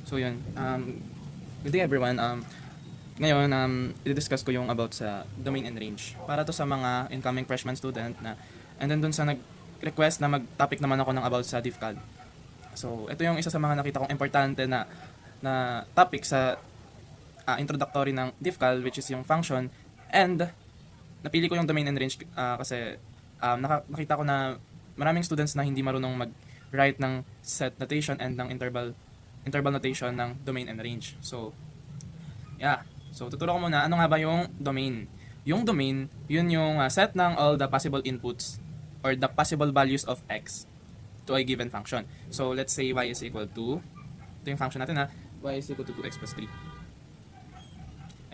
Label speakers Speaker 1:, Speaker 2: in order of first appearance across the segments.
Speaker 1: So yun, good day everyone. Ngayon, i-discuss ko yung about sa domain and range. Para to sa mga incoming freshman student na, and then dun sa nag-request na mag-topic naman ako ng about sa DIFCAL. So, ito yung isa sa mga nakita kong importante na topic sa introductory ng DIFCAL, which is yung function. And, napili ko yung domain and range kasi nakita ko na maraming students na hindi marunong mag-write ng set notation and ng interval notation ng domain and range. So, yeah. So, tuturo ko muna, ano nga ba yung domain? Yung domain, yun yung set ng all the possible inputs or the possible values of x to a given function. So, let's say y is equal to, ito yung function natin y is equal to 2x plus 3.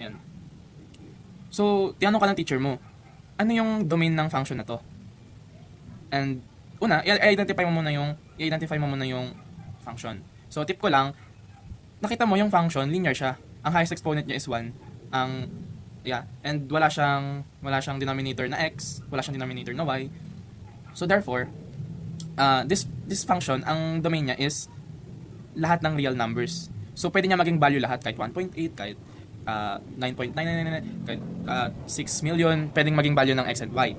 Speaker 1: Ayan. So, tinanong ka ng teacher mo, ano yung domain ng function na to? And, una, i-identify mo muna yung function. So, tip ko lang, nakita mo yung function, linear siya. Ang highest exponent niya is 1. And wala siyang denominator na x, wala siyang denominator na y. So therefore, this function, ang domain niya is lahat ng real numbers. So pwede niya maging value lahat, kahit 1.8, kahit 9.999, kahit 6 million, pwedeng maging value ng x and y.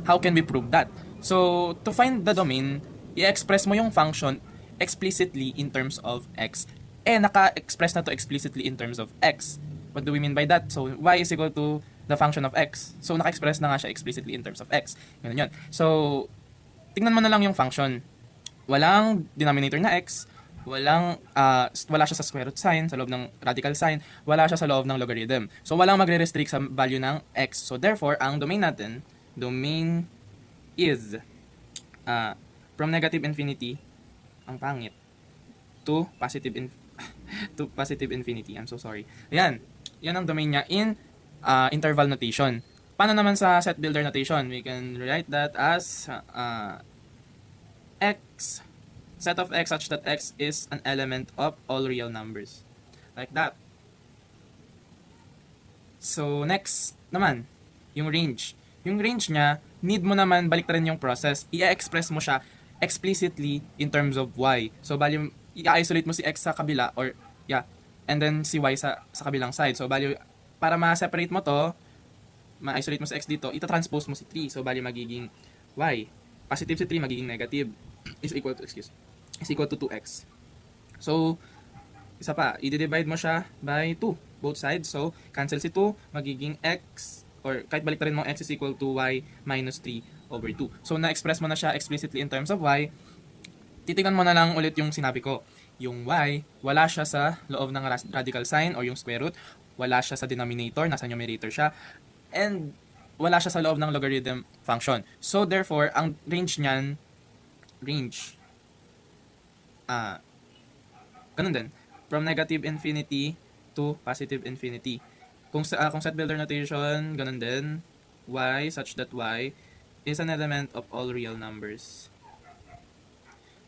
Speaker 1: How can we prove that? So to find the domain, i-express mo yung function explicitly in terms of x. Naka-express na to explicitly in terms of x. What do we mean by that? So, y is equal to the function of x. So, naka-express na nga siya explicitly in terms of x. Ganun yun. So, tingnan mo na lang yung function. Walang denominator na x, wala siya sa square root sign, sa loob ng radical sign, wala siya sa loob ng logarithm. So, walang magre-restrict sa value ng x. So, therefore, ang domain natin, domain is from negative infinity, ang pangit, to positive infinity. I'm so sorry. Ayan. Yan ang domain niya in interval notation. Paano naman sa set builder notation? We can write that as x, set of x such that x is an element of all real numbers. Like that. So, next naman, yung range. Yung range niya, need mo naman balik rin yung process. I-express mo siya explicitly in terms of y. So, value, i-isolate mo si x sa kabila or and then si y sa kabilang side. So value, para ma-separate mo to, ma-isolate mo si x dito, ita-transpose mo si 3. So value magiging y. Positive si 3 magiging negative is equal to 2x. So isa pa, i-divide mo siya by 2 both sides. So cancel si 2, magiging x, or kahit balik rin mo, x is equal to y minus 3 over 2. So na-express mo na siya explicitly in terms of y. Titingnan mo na lang ulit yung sinabi ko. Yung y, wala siya sa loob ng radical sign or yung square root. Wala siya sa denominator, nasa numerator siya. And wala siya sa loob ng logarithm function. So therefore, ang range niyan, ganun din. From negative infinity to positive infinity. Kung set builder notation, ganun din. Y such that y is an element of all real numbers.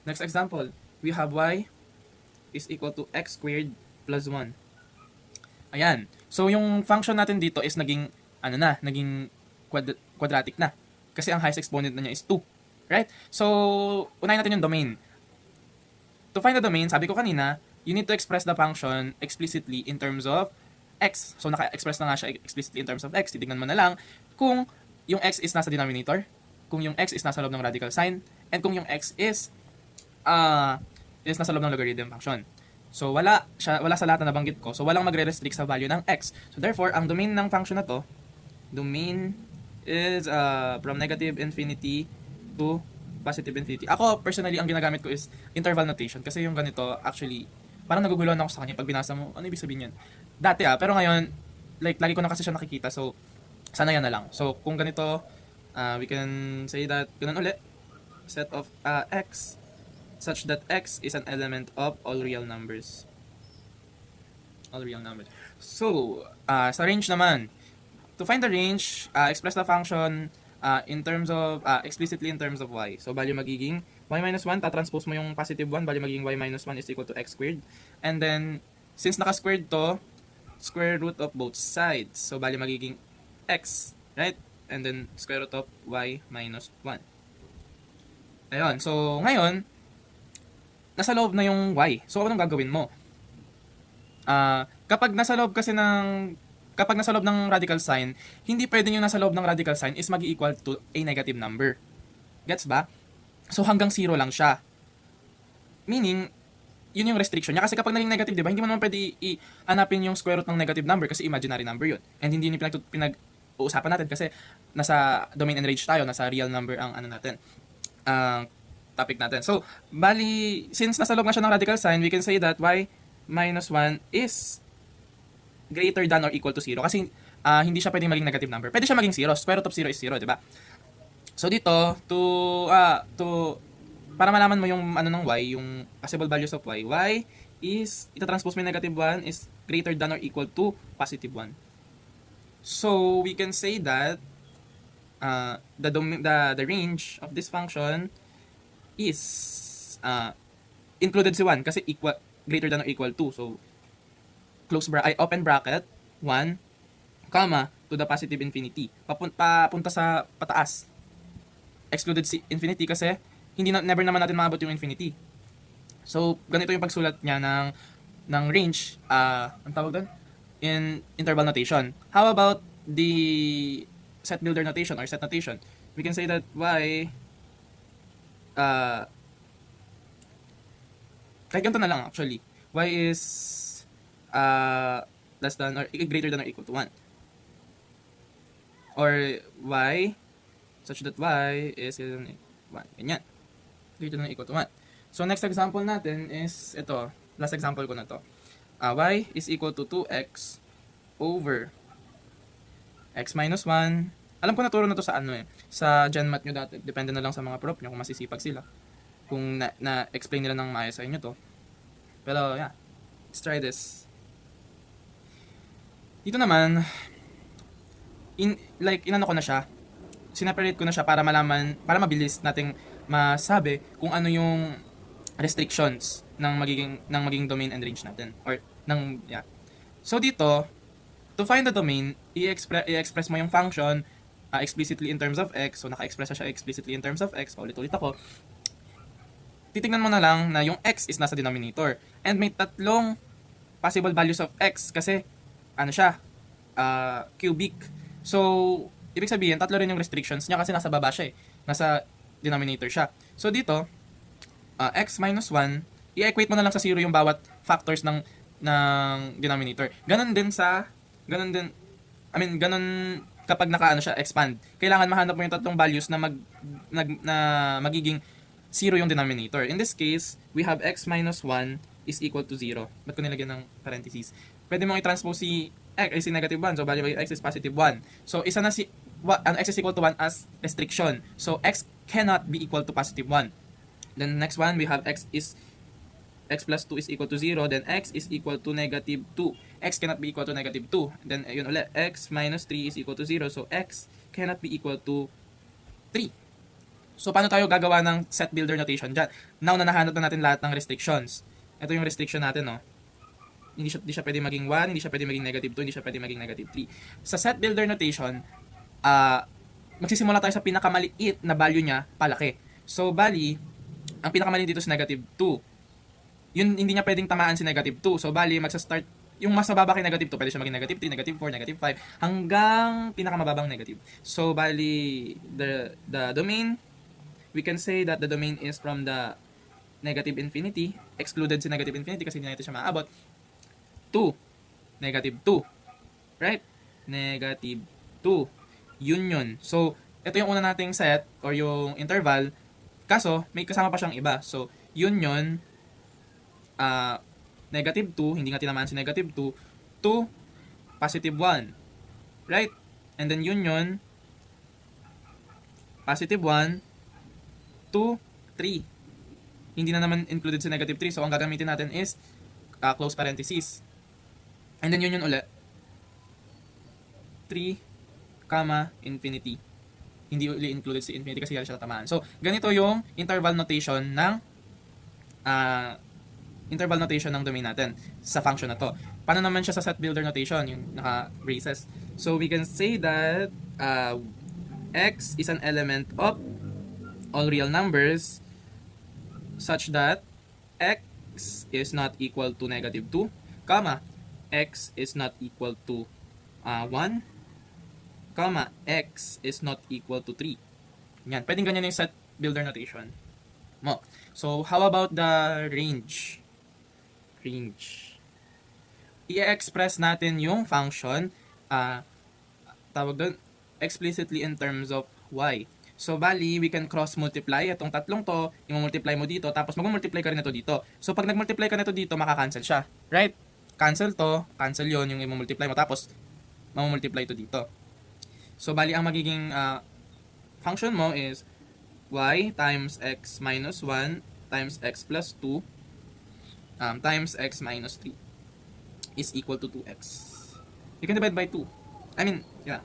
Speaker 1: Next example, we have y is equal to x squared plus 1. Ayan. So, yung function natin dito is naging quadratic na. Kasi ang highest exponent na niya is 2. Right? So, unahin natin yung domain. To find the domain, sabi ko kanina, you need to express the function explicitly in terms of x. So, naka-express na nga siya explicitly in terms of x. Titingnan mo na lang kung yung x is nasa denominator, kung yung x is nasa loob ng radical sign, and kung yung x is nasa loob ng logarithm function. So, wala sa lahat na nabanggit ko. So, walang magre-restrict sa value ng x. So, therefore, ang domain ng function na to, domain is from negative infinity to positive infinity. Ako, personally, ang ginagamit ko is interval notation. Kasi yung ganito, actually, parang naguguluhan ako sa kanya pag binasa mo, ano ibig sabihin yan? Dati pero ngayon, like, lagi ko na kasi siya nakikita. So, sana yan na lang. So, kung ganito, we can say that, ganun ulit, set of x such that x is an element of all real numbers. All real numbers. So, sa range naman, to find the range, express the function in terms of, explicitly in terms of y. So, value magiging y minus 1, tatranspose mo yung positive 1, value magiging y minus 1 is equal to x squared. And then, since naka-squared to, square root of both sides. So, value magiging x, right? And then, square root of y minus 1. Ayun. So, ngayon, nasa loob na yung y. So, anong gagawin mo? Kapag nasa loob kasi kapag nasa loob ng radical sign, hindi pwedeng yung nasa loob ng radical sign is mag-equal to a negative number. Gets ba? So hanggang 0 lang siya. Meaning, yun yung restriction niya. Kasi kapag naging negative, di ba, hindi mo naman pwede i-hanapin yung square root ng negative number kasi imaginary number yun. And hindi yun yung pinag-uusapan natin kasi nasa domain and range tayo, nasa real number ang ano natin, ang topic natin. So, bali, since nasa loob na siya ng radical sign, we can say that y minus 1 is greater than or equal to 0. Kasi hindi siya pwedeng maging negative number. Pwede siya maging 0. Square root of 0 is 0, di ba? So dito, to para malaman mo yung ano ng y, yung possible values of y is, itatranspose mo yung negative 1 is greater than or equal to positive 1. So, we can say that the range of this function is included si 1 kasi equal, greater than or equal to. So, open bracket, 1, comma, to the positive infinity. Papunta sa pataas. Excluded si infinity kasi never naman natin maabot yung infinity. So, ganito yung pagsulat niya ng range, ang tawag doon? In interval notation. How about the set builder notation or set notation? We can say that y, kahit ganito na lang actually, y is less than or greater than or equal to 1. Or y, such that y is 1. Ganyan. Greater than or equal to 1. So, next example natin is ito. Last example ko na to. Y is equal to 2x over x minus 1. Alam ko naturo na to sa sa GenMath nyo dati. Depende na lang sa mga prof nyo kung masisipag sila. Kung na-explain nila ng maayos sa inyo to. Pero, yeah. Let's try this. Dito naman, inano ko na siya. Sineparate ko na siya para malaman, para mabilis nating masabi kung ano yung restrictions ng magiging domain and range natin or So dito, to find the domain, i-express mo yung function explicitly in terms of x. So naka-express siya explicitly in terms of x. Paulit-ulit ako. Titingnan mo na lang na yung x is nasa denominator and may tatlong possible values of x kasi cubic. So ibig sabihin, tatlo rin yung restrictions niya kasi nasa baba siya nasa denominator siya. So dito, x minus 1, i-equate mo na lang sa 0 yung bawat factors ng denominator. Ganon kapag expand. Kailangan mahanap mo yung tatlong values na magiging 0 yung denominator. In this case, we have x minus 1 is equal to 0. Ba't ko nilagyan ng parentheses? Pwede mong i-transpose si x is negative 1. So, value by x is positive 1. So, isa na x is equal to 1 as restriction. So, x cannot be equal to positive 1. Then, next one, we have x plus 2 is equal to 0. Then, x is equal to negative 2. X cannot be equal to negative 2. Then, yun ulit, x minus 3 is equal to 0. So, x cannot be equal to 3. So, paano tayo gagawa ng set builder notation dyan? Now, nahanap na natin lahat ng restrictions. Ito yung restriction natin, no? Hindi siya pwede maging 1, hindi siya pwede maging negative 2, hindi siya pwede maging negative 3. Sa set builder notation, magsisimula tayo sa pinakamaliit na value niya, palaki. So, bali, ang pinakamaliit dito is negative 2. Yun, hindi niya pwedeng tamaan si negative 2. So, bali, magsa-start, yung mas mababa kay negative 2, pwede siya maging negative 3, negative 4, negative 5, hanggang pinakamababang negative. So, bali, the domain, we can say that the domain is from the negative infinity, excluded si negative infinity kasi hindi natin siya maabot, to negative 2. Right? Negative 2. Yun. So, ito yung una nating set or yung interval. Kaso, may kasama pa siyang iba. So, yun. Negative 2, hindi nga tinamaan si negative 2, to positive 1. Right? And then yun. Positive 1 to 3. Hindi na naman included si negative 3. So, ang gagamitin natin is close parentheses. And then yun ulit. 3, infinity. Hindi uli included si infinity kasi siya tatamaan. So, ganito yung interval notation ng domain natin sa function na to. Paano naman siya sa set builder notation, yung naka-braces? So, we can say that x is an element of all real numbers such that x is not equal to negative 2, x is not equal to 1, comma, x is not equal to 3. Yan, pwedeng ganyan yung set builder notation mo. So, how about the range? Range. I-express natin yung function, tawag doon, explicitly in terms of y. So, bali, we can cross-multiply itong tatlong to, i-multiply mo dito, tapos mag-multiply ka rin ito dito. So, pag nag-multiply ka nito dito, makakancel siya. Right? Cancel to, cancel yon yung i-multiply mo, tapos mamultiply to dito. So, bali, ang magiging function mo is y times x minus 1 times x plus 2 times x minus 3 is equal to 2x. You can divide by 2. I mean, yeah.